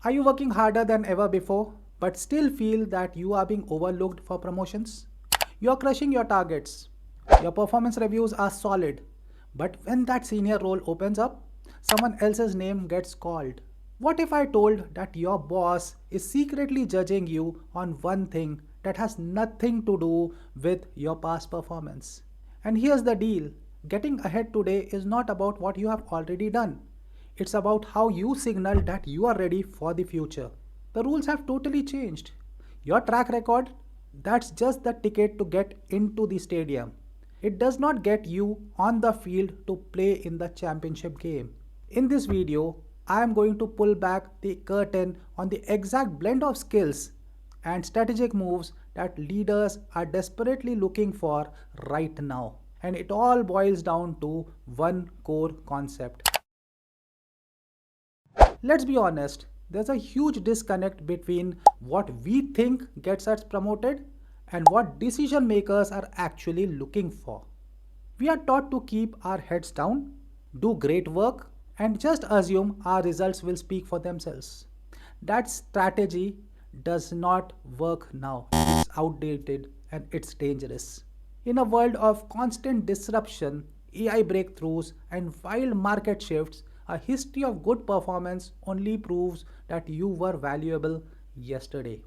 Are you working harder than ever before, but still feel that you are being overlooked for promotions? You are crushing your targets. Your performance reviews are solid, but when that senior role opens up, someone else's name gets called. What if I told that your boss is secretly judging you on one thing that has nothing to do with your past performance? And here's the deal, getting ahead today is not about what you have already done. It's about how you signal that you are ready for the future. The rules have totally changed. Your track record, that's just the ticket to get into the stadium. It does not get you on the field to play in the championship game. In this video, I am going to pull back the curtain on the exact blend of skills and strategic moves that leaders are desperately looking for right now. And it all boils down to one core concept. Let's be honest, there's a huge disconnect between what we think gets us promoted and what decision makers are actually looking for. We are taught to keep our heads down, do great work, and just assume our results will speak for themselves. That strategy does not work now. It's outdated and it's dangerous. In a world of constant disruption, AI breakthroughs, and wild market shifts, a history of good performance only proves that you were valuable yesterday.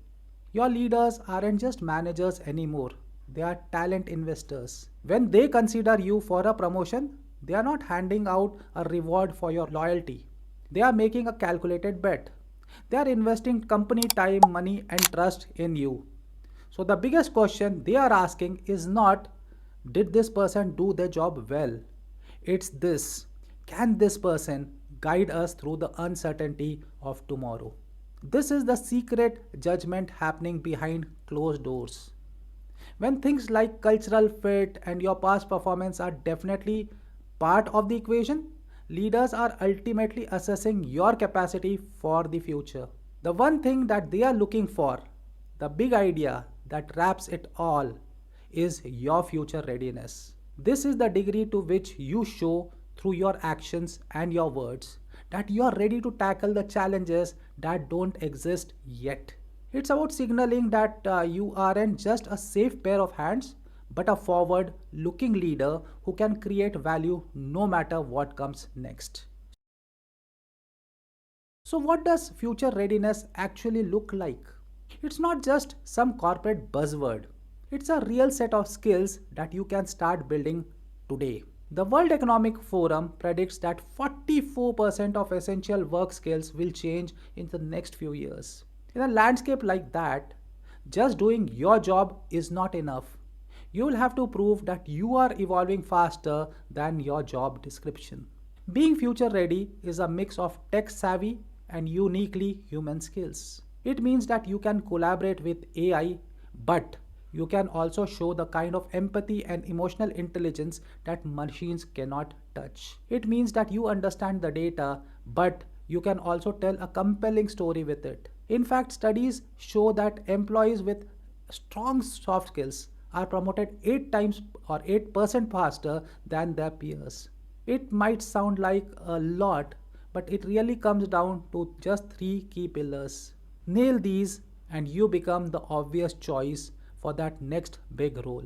Your leaders aren't just managers anymore, they are talent investors. When they consider you for a promotion, they are not handing out a reward for your loyalty. They are making a calculated bet. They are investing company time, money, and trust in you. So, the biggest question they are asking is not, did this person do their job well? It's this, can this person guide us through the uncertainty of tomorrow? This is the secret judgment happening behind closed doors. When things like cultural fit and your past performance are definitely part of the equation, leaders are ultimately assessing your capacity for the future. The one thing that they are looking for, the big idea that wraps it all, is your future readiness. This is the degree to which you show through your actions and your words that you are ready to tackle the challenges that don't exist yet. It's about signaling that you aren't just a safe pair of hands, but a forward looking leader who can create value no matter what comes next. So, what does future readiness actually look like? It's not just some corporate buzzword, it's a real set of skills that you can start building today. The World Economic Forum predicts that 44% of essential work skills will change in the next few years. In a landscape like that, just doing your job is not enough. You will have to prove that you are evolving faster than your job description. Being future ready is a mix of tech savvy and uniquely human skills. It means that you can collaborate with AI, but you can also show the kind of empathy and emotional intelligence that machines cannot touch. It means that you understand the data, but you can also tell a compelling story with it. In fact, studies show that employees with strong soft skills are promoted 8 times or 8% faster than their peers. It might sound like a lot, but it really comes down to just three key pillars. Nail these, and you become the obvious choice for that next big role.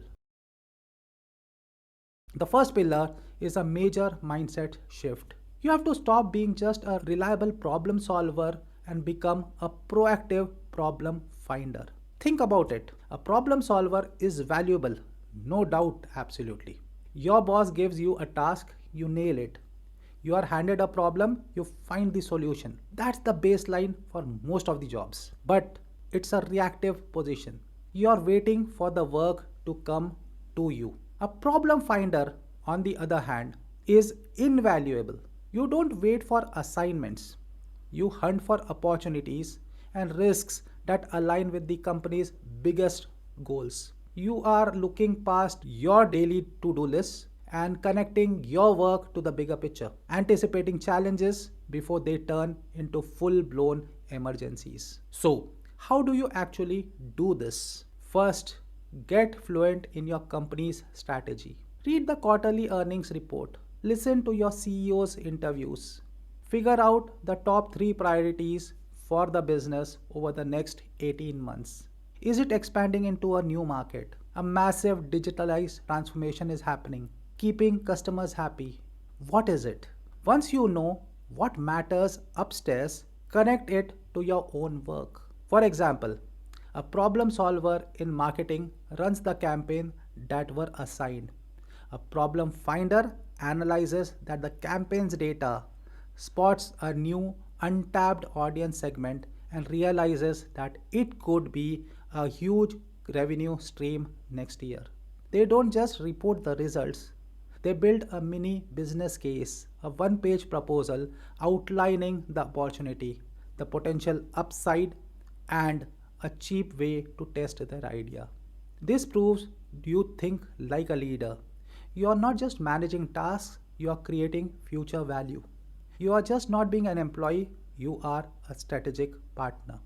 The first pillar is a major mindset shift. You have to stop being just a reliable problem solver and become a proactive problem finder. Think about it. A problem solver is valuable, no doubt, absolutely. Your boss gives you a task, you nail it. You are handed a problem, you find the solution. That's the baseline for most of the jobs. But it's a reactive position. You are waiting for the work to come to you. A problem finder, on the other hand, is invaluable. You don't wait for assignments. You hunt for opportunities and risks that align with the company's biggest goals. You are looking past your daily to-do list and connecting your work to the bigger picture, anticipating challenges before they turn into full-blown emergencies. So, how do you actually do this? First, get fluent in your company's strategy. Read the quarterly earnings report. Listen to your CEO's interviews. Figure out the top 3 priorities for the business over the next 18 months? Is it expanding into a new market? A massive digitalized transformation is happening, keeping customers happy. What is it? Once you know what matters upstairs, connect it to your own work. For example, a problem solver in marketing runs the campaign that were assigned. A problem finder analyzes that the campaign's data, spots a new untapped audience segment, and realizes that it could be a huge revenue stream next year. They don't just report the results, they build a mini business case, a one page proposal outlining the opportunity, the potential upside, and a cheap way to test their idea. This proves you think like a leader. You are not just managing tasks, you are creating future value. You are just not being an employee, you are a strategic partner.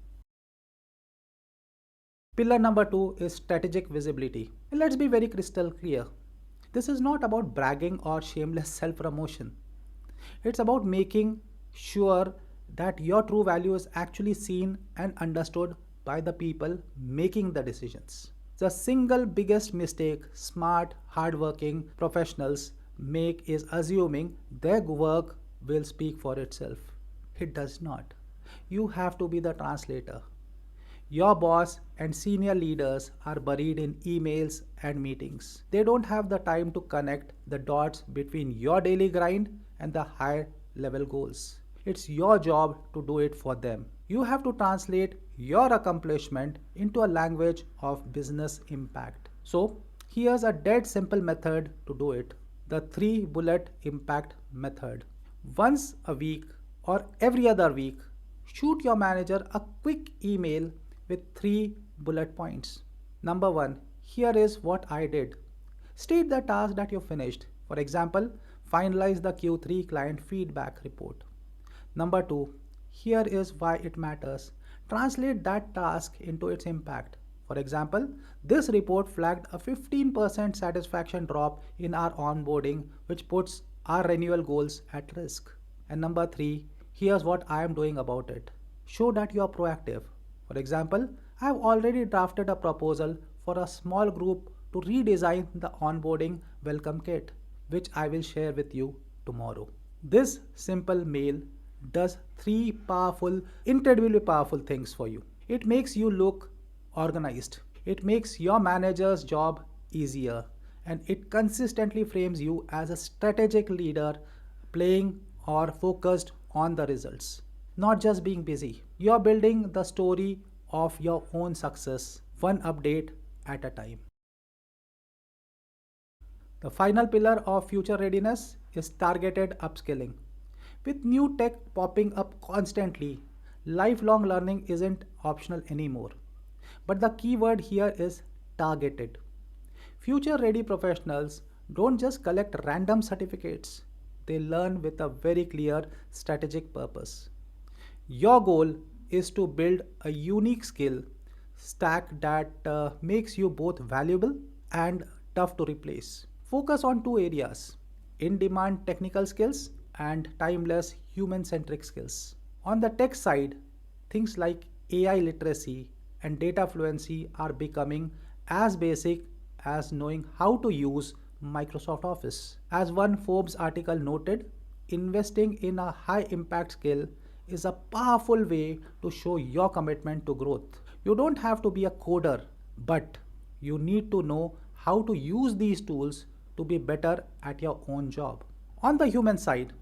Pillar number two is strategic visibility. Let's be very crystal clear. This is not about bragging or shameless self promotion. It's about making sure that your true value is actually seen and understood by the people making the decisions. The single biggest mistake smart, hardworking professionals make is assuming their work will speak for itself. It does not. You have to be the translator. Your boss and senior leaders are buried in emails and meetings. They don't have the time to connect the dots between your daily grind and the high level goals. It's your job to do it for them. You have to translate your accomplishment into a language of business impact. So, here's a dead simple method to do it, the 3 bullet impact method. Once a week or every other week, shoot your manager a quick email with 3 bullet points. Number one, here is what I did. State the task that you finished. For example, finalize the Q3 client feedback report. Number two, here is why it matters. Translate that task into its impact. For example, this report flagged a 15% satisfaction drop in our onboarding, which puts our renewal goals at risk. And number three, here's what I am doing about it. Show that you are proactive. For example, I have already drafted a proposal for a small group to redesign the onboarding welcome kit, which I will share with you tomorrow. This simple mail does three powerful, incredibly powerful things for you. It makes you look organized. It makes your manager's job easier. And it consistently frames you as a strategic leader playing or focused on the results, not just being busy. You're building the story of your own success, one update at a time. The final pillar of future readiness is targeted upskilling. With new tech popping up constantly, lifelong learning isn't optional anymore. But the key word here is targeted. Future ready professionals don't just collect random certificates, they learn with a very clear strategic purpose. Your goal is to build a unique skill stack that makes you both valuable and tough to replace. Focus on two areas: in demand technical skills and timeless human centric skills. On the tech side, things like AI literacy and data fluency are becoming as basic as knowing how to use Microsoft Office. As one Forbes article noted, investing in a high impact skill is a powerful way to show your commitment to growth. You don't have to be a coder, but you need to know how to use these tools to be better at your own job. On the human side,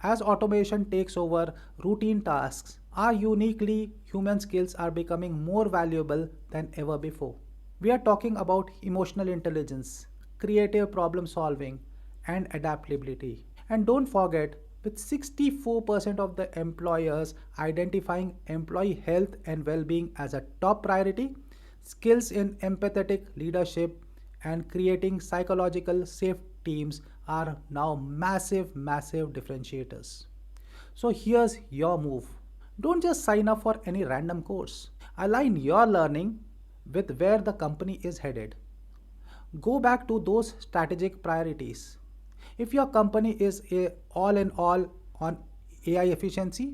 as automation takes over routine tasks, our uniquely human skills are becoming more valuable than ever before. We are talking about emotional intelligence, creative problem solving, and adaptability. And don't forget, with 64% of the employers identifying employee health and well being as a top priority, skills in empathetic leadership and creating psychological safe teams are now massive differentiators. So here's your move. Don't just sign up for any random course. Align your learning with where the company is headed. Go back to those strategic priorities. If your company is all in all on AI efficiency,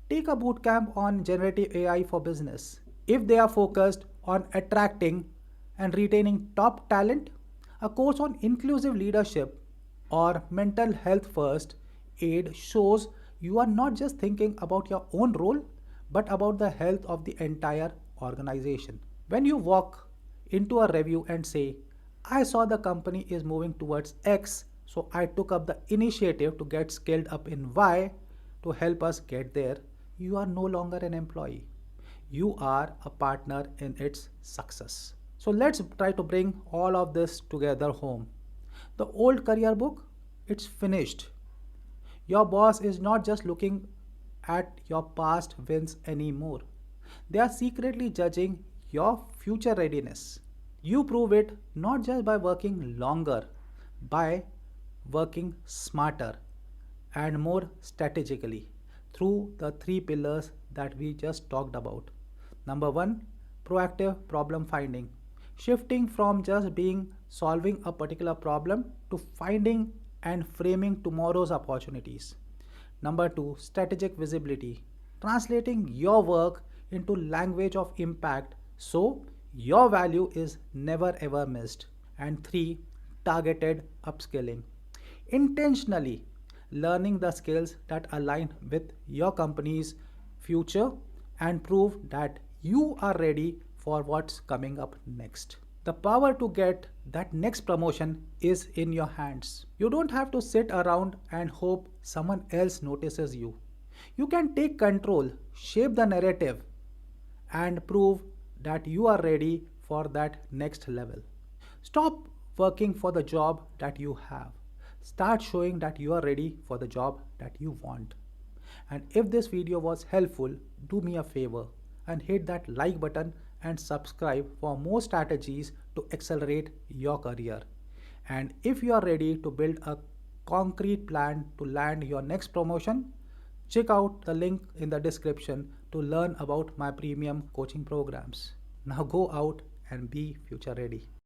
Take a bootcamp on generative AI for business. If they are focused on attracting and retaining top talent, a course on inclusive leadership or mental health first aid shows you are not just thinking about your own role but about the health of the entire organization. When you walk into a review and say, I saw the company is moving towards X, so I took up the initiative to get skilled up in Y to help us get there, you are no longer an employee. You are a partner in its success. So let's try to bring all of this together home. The old career book, it's finished. Your boss is not just looking at your past wins anymore. They are secretly judging your future readiness. You prove it not just by working longer, by working smarter and more strategically through the three pillars that we just talked about. Number one, proactive problem finding. Shifting from just being solving a particular problem to finding and framing tomorrow's opportunities. Number two, strategic visibility. Translating your work into language of impact so your value is never ever missed. And three, targeted upskilling. Intentionally learning the skills that align with your company's future and prove that you are ready for what's coming up next. The power to get that next promotion is in your hands. You don't have to sit around and hope someone else notices you. You can take control, shape the narrative, and prove that you are ready for that next level. Stop working for the job that you have. Start showing that you are ready for the job that you want. And if this video was helpful, do me a favor and hit that like button and subscribe for more strategies to accelerate your career. And if you are ready to build a concrete plan to land your next promotion, check out the link in the description to learn about my premium coaching programs. Now go out and be future ready.